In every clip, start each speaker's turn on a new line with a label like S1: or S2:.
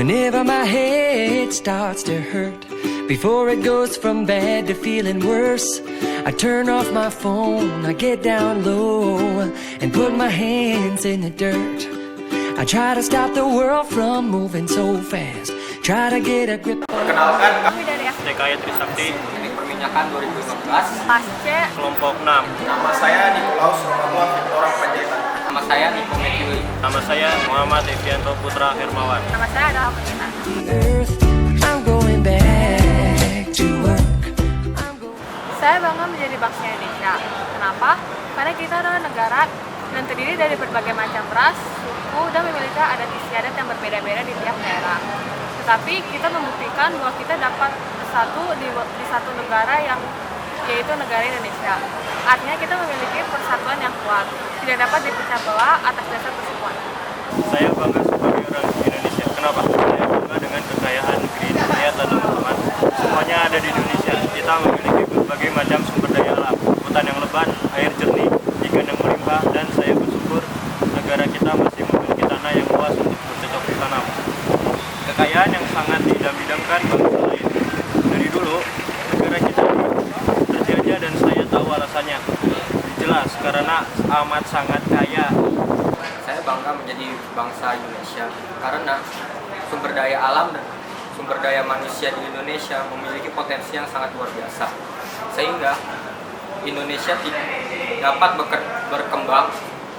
S1: Whenever my head starts to hurt, before it goes from bad to feeling worse, I turn off my phone, I get down low and put my hands in the dirt. I try to stop the world from moving so fast, try to get a grip.
S2: Perkenalkan,
S3: Kami dari
S2: TKI Trisakti,
S4: Teknik Perminyakan 2015.
S3: Pasce.
S2: kelompok 6.
S5: Nama saya Nikolaus Romatua Victor Panjaitan.
S4: Nama saya Niko Mekiwi.
S2: Nama saya Muhammad Evianto Putra Hermawan.
S3: Nama saya adalah Penita.
S1: Earth, I'm going back to work.
S3: Saya bangga menjadi bangsa Indonesia. Kenapa? Karena kita adalah negara yang terdiri dari berbagai macam ras, suku, dan memiliki adat istiadat yang berbeda-beda di tiap daerah. Tetapi kita membuktikan bahwa kita dapat bersatu di satu negara yaitu negara Indonesia. Artinya kita memiliki persatuan yang kuat, tidak dapat dipecah belah atas dasar persukuan.
S2: Saya bangga sebagai orang Indonesia. Kenapa? Saya bangga dengan kekayaan negeri ini. Lihat teman-teman, semuanya ada di Indonesia. Kita memiliki berbagai macam sumber daya alam, hutan yang lebat, air jernih, ikan yang melimpah, dan saya bersyukur negara kita masih memiliki tanah yang luas untuk bercocok tanam. Kekayaan yang sangat diidam-idamkan bangsa lain. Dari dulu, negara kita terjajah dan saya tahu alasannya. Jelas, karena amat sangat kaya.
S4: Saya bangga menjadi bangsa Indonesia karena sumber daya alam dan sumber daya manusia di Indonesia memiliki potensi yang sangat luar biasa. Sehingga Indonesia dapat berkembang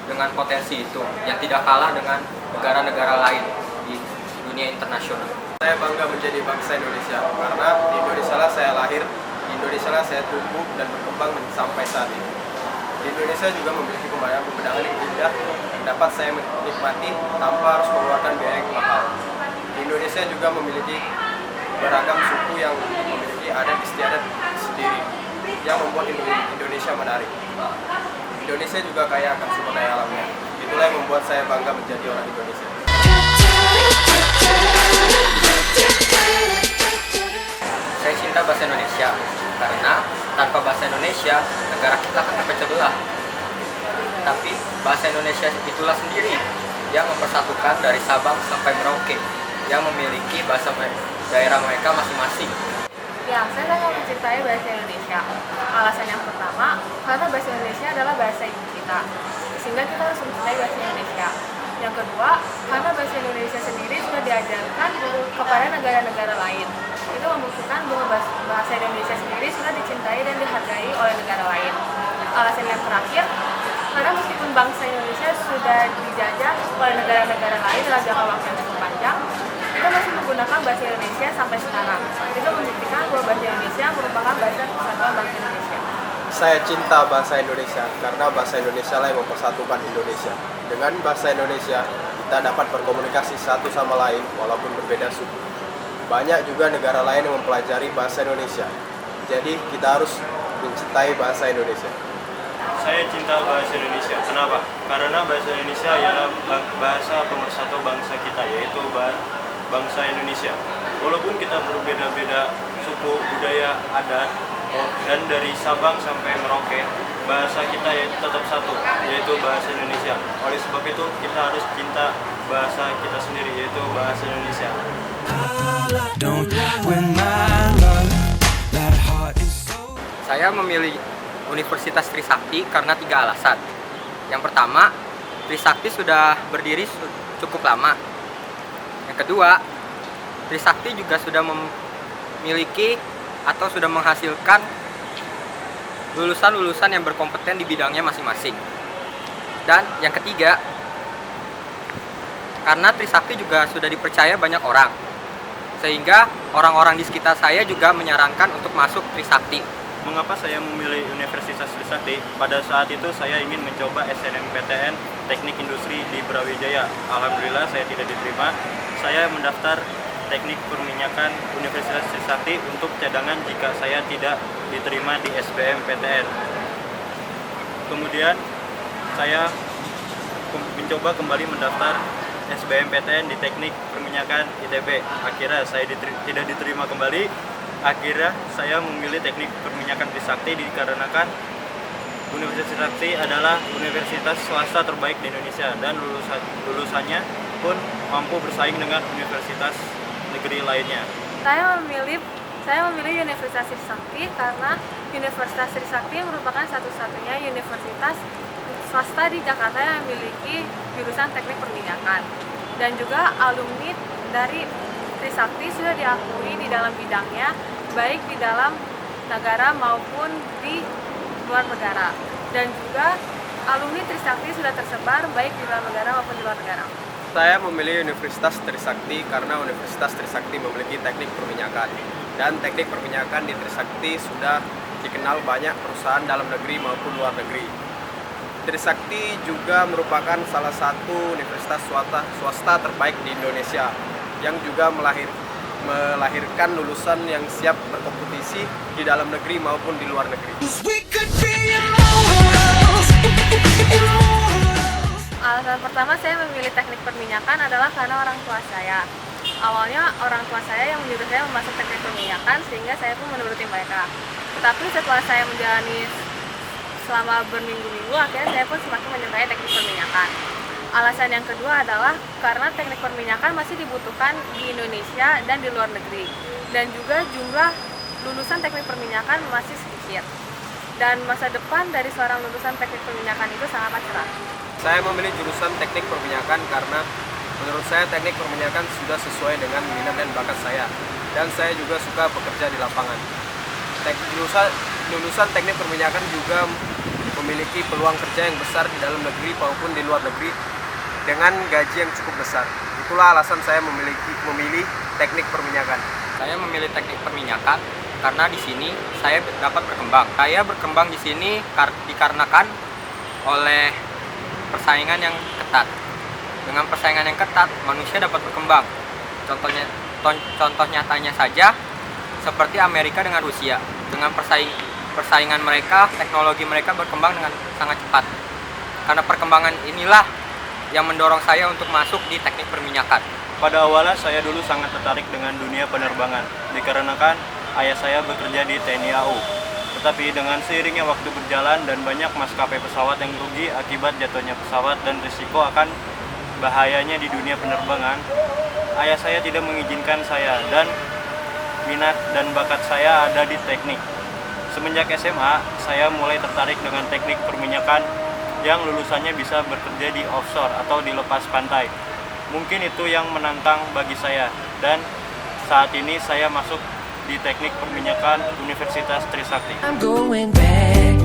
S4: dengan potensi itu yang tidak kalah dengan negara-negara lain di dunia internasional.
S5: Saya bangga menjadi bangsa Indonesia karena di Indonesia lah saya lahir, di Indonesia lah saya tumbuh dan berkembang sampai saat ini. Di Indonesia juga memiliki pemandangan yang indah yang dapat saya menikmati tanpa harus mengeluarkan biaya yang mahal. Di Indonesia juga memiliki beragam suku yang memiliki adat istiadat sendiri yang membuat Indonesia menarik. Indonesia juga kaya akan sumber daya alamnya. Itulah yang membuat saya bangga menjadi orang Indonesia.
S4: Saya cinta bahasa Indonesia karena tanpa bahasa Indonesia negara kita akan terpecah belah. Tapi bahasa Indonesia itulah sendiri yang mempersatukan dari Sabang sampai Merauke yang memiliki bahasa daerah mereka masing-masing.
S3: Ya, saya sangat mencintai bahasa Indonesia. Alasan yang pertama, karena bahasa Indonesia adalah bahasa ibu kita, sehingga kita harus mencintai bahasa Indonesia. Yang kedua, karena bahasa Indonesia sendiri sudah diajarkan kepada negara-negara lain. Itu membuktikan bahwa bahasa Indonesia sendiri sudah dicintai dan dihargai oleh negara lain. Alasan yang terakhir, karena meskipun bangsa Indonesia sudah dijajah oleh negara-negara lain dalam jangka waktu yang cukup panjang, kita masih menggunakan bahasa Indonesia sampai sekarang. Itu membuktikan bahwa bahasa Indonesia merupakan bahasa persatuan bangsa Indonesia.
S5: Saya cinta bahasa Indonesia karena bahasa Indonesia lah yang mempersatukan Indonesia. Dengan bahasa Indonesia, kita dapat berkomunikasi satu sama lain walaupun berbeda suku. Banyak juga negara lain yang mempelajari bahasa Indonesia. Jadi kita harus mencintai bahasa Indonesia.
S2: Saya cinta bahasa Indonesia. Kenapa? Karena bahasa Indonesia ialah bahasa pemersatu bangsa kita, yaitu bangsa Indonesia. Walaupun kita berbeda-beda suku, budaya, adat, dan dari Sabang sampai Merauke, bahasa kita tetap satu, yaitu bahasa Indonesia. Oleh sebab itu, kita harus cinta bahasa kita sendiri, yaitu bahasa Indonesia.
S4: Saya memilih Universitas Trisakti karena 3 alasan. Yang pertama, Trisakti sudah berdiri cukup lama. Yang kedua, Trisakti juga sudah memiliki atau sudah menghasilkan lulusan-lulusan yang berkompeten di bidangnya masing-masing. Dan yang ketiga, karena Trisakti juga sudah dipercaya banyak orang, sehingga orang-orang di sekitar saya juga menyarankan untuk masuk Trisakti.
S2: Mengapa saya memilih Universitas Trisakti? Pada saat itu saya ingin mencoba SNMPTN Teknik Industri di Brawijaya. Alhamdulillah saya tidak diterima. Saya mendaftar Teknik Perminyakan Universitas Trisakti untuk cadangan jika saya tidak diterima di SBMPTN. Kemudian saya mencoba kembali mendaftar SBMPTN di Teknik Perminyakan ITB. Akhirnya saya tidak diterima kembali. Akhirnya saya memilih Teknik Perminyakan Trisakti dikarenakan Universitas Trisakti adalah universitas swasta terbaik di Indonesia dan lulusannya pun mampu bersaing dengan universitas negeri lainnya.
S3: Saya memilih Universitas Trisakti karena Universitas Trisakti merupakan satu-satunya universitas swasta di Jakarta yang memiliki jurusan teknik perminyakan. Dan juga alumni dari Trisakti sudah diakui di dalam bidangnya, baik di dalam negara maupun di luar negara. Dan juga alumni Trisakti sudah tersebar baik di dalam negara maupun di luar negara.
S5: Saya memilih Universitas Trisakti karena Universitas Trisakti memiliki teknik perminyakan. Dan teknik perminyakan di Trisakti sudah dikenal banyak perusahaan dalam negeri maupun luar negeri. Trisakti juga merupakan salah satu universitas swasta terbaik di Indonesia yang juga melahirkan lulusan yang siap berkompetisi di dalam negeri maupun di luar negeri.
S3: Alasan pertama saya memilih teknik perminyakan adalah karena orang tua saya. Awalnya orang tua saya yang menyuruh saya masuk teknik perminyakan sehingga saya pun menuruti mereka. Tetapi setelah saya menjalani selama berminggu-minggu, akhirnya saya pun semakin menyukai teknik perminyakan. Alasan yang kedua adalah karena teknik perminyakan masih dibutuhkan di Indonesia dan di luar negeri. Dan juga jumlah lulusan teknik perminyakan masih sedikit. Dan masa depan dari seorang lulusan teknik perminyakan itu sangat cerah.
S5: Saya memilih jurusan teknik perminyakan karena menurut saya teknik perminyakan sudah sesuai dengan minat dan bakat saya. Dan saya juga suka bekerja di lapangan. Lulusan teknik perminyakan juga memiliki peluang kerja yang besar di dalam negeri maupun di luar negeri dengan gaji yang cukup besar. Itulah alasan saya memilih teknik perminyakan.
S4: Saya memilih teknik perminyakan karena di sini saya dapat berkembang. Saya berkembang di sini dikarenakan oleh persaingan yang ketat. Dengan persaingan yang ketat, manusia dapat berkembang. Contoh nyatanya saja seperti Amerika dengan Rusia. Dengan persaingan mereka, teknologi mereka berkembang dengan sangat cepat. Karena perkembangan inilah yang mendorong saya untuk masuk di teknik perminyakan.
S2: Pada awalnya saya dulu sangat tertarik dengan dunia penerbangan, dikarenakan ayah saya bekerja di TNI AU. Tetapi dengan seiringnya waktu berjalan dan banyak maskapai pesawat yang rugi akibat jatuhnya pesawat dan risiko akan bahayanya di dunia penerbangan, ayah saya tidak mengizinkan saya dan minat dan bakat saya ada di teknik. Semenjak SMA, saya mulai tertarik dengan teknik perminyakan yang lulusannya bisa bekerja di offshore atau di lepas pantai. Mungkin itu yang menantang bagi saya dan saat ini saya masuk di teknik perminyakan Universitas Trisakti.
S1: I'm going back